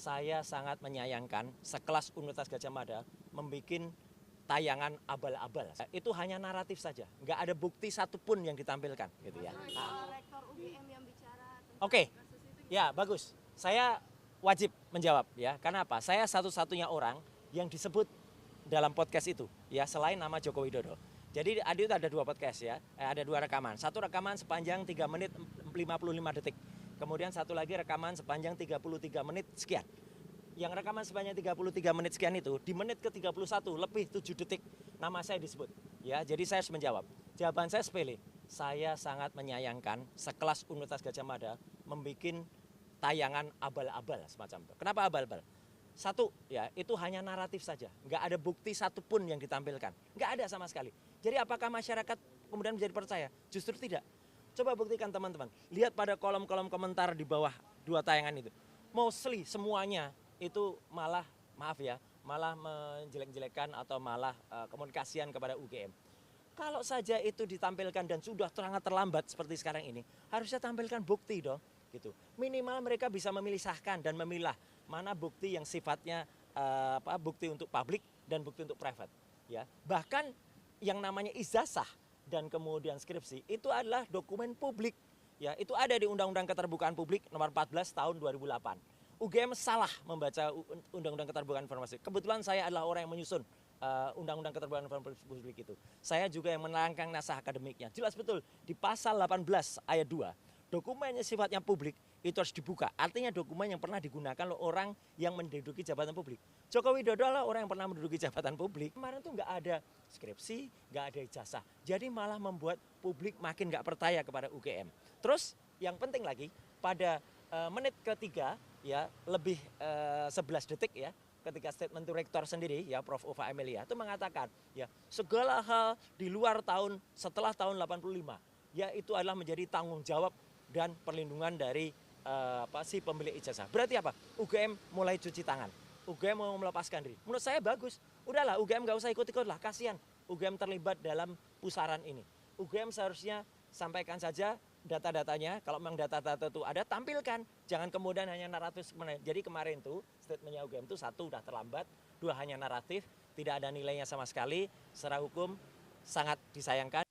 saya sangat menyayangkan sekelas Universitas Gadjah Mada membuat tayangan abal-abal. Itu hanya naratif saja, nggak ada bukti satupun yang ditampilkan, gitu ya. Rektor UGM yang bicara tentang Oke, kasus itu. ya bagus. Saya wajib menjawab ya. Karena apa? Saya satu-satunya orang yang disebut dalam podcast itu, ya selain nama Joko Widodo. Jadi itu ada dua podcast ya, ada dua rekaman. Satu rekaman sepanjang 3 menit 55 detik. Kemudian satu lagi rekaman sepanjang 33 menit sekian. Yang rekaman sepanjang 33 menit sekian itu, di menit ke-31 lebih 7 detik nama saya disebut. Ya, jadi saya harus menjawab. Jawaban saya sepele. Saya sangat menyayangkan sekelas Universitas Gadjah Mada membuat tayangan abal-abal semacam itu. Kenapa abal-abal? Satu, ya itu hanya naratif saja. Nggak ada bukti satupun yang ditampilkan. Nggak ada sama sekali. Jadi apakah masyarakat kemudian menjadi percaya? Justru tidak. Coba buktikan teman-teman. Lihat pada kolom-kolom komentar di bawah dua tayangan itu. Mostly semuanya itu malah, maaf ya, malah menjelek-jelekan atau malah komunikasian kepada UGM. Kalau saja itu ditampilkan dan sudah sangat terlambat seperti sekarang ini, harusnya tampilkan bukti dong, gitu. Minimal mereka bisa memilah dan memilah mana bukti yang sifatnya bukti untuk publik dan bukti untuk private, ya. Bahkan yang namanya ijazah dan kemudian skripsi itu adalah dokumen publik, ya. Itu ada di Undang-Undang Keterbukaan Publik nomor 14 tahun 2008. UGM salah membaca Undang-Undang Keterbukaan Informasi. Kebetulan saya adalah orang yang menyusun Undang-Undang Keterbukaan Informasi Publik itu. Saya juga yang menerangkan naskah akademiknya. Jelas betul di pasal 18 ayat 2, dokumennya sifatnya publik itu harus dibuka. Artinya dokumen yang pernah digunakan oleh orang yang menduduki jabatan publik. Joko Widodo adalah orang yang pernah menduduki jabatan publik. Kemarin tuh nggak ada skripsi, nggak ada ijazah. Jadi malah membuat publik makin nggak percaya kepada UGM. Terus yang penting lagi pada menit ketiga ya lebih 11 detik ya ketika statement rektor sendiri ya Prof. Uva Amelia itu mengatakan ya segala hal di luar setelah tahun 85 ya itu adalah menjadi tanggung jawab dan perlindungan dari si pemilik ijazah. Berarti apa? UGM mulai cuci tangan. UGM mau melepaskan diri. Menurut saya bagus. Udahlah UGM nggak usah ikut-ikut lah, kasihan UGM terlibat dalam pusaran ini. UGM seharusnya sampaikan saja data-datanya, kalau memang data-data itu ada, tampilkan. Jangan kemudian hanya naratif. Jadi kemarin tuh statementnya UGM itu satu udah terlambat, dua hanya naratif, tidak ada nilainya sama sekali, secara hukum sangat disayangkan.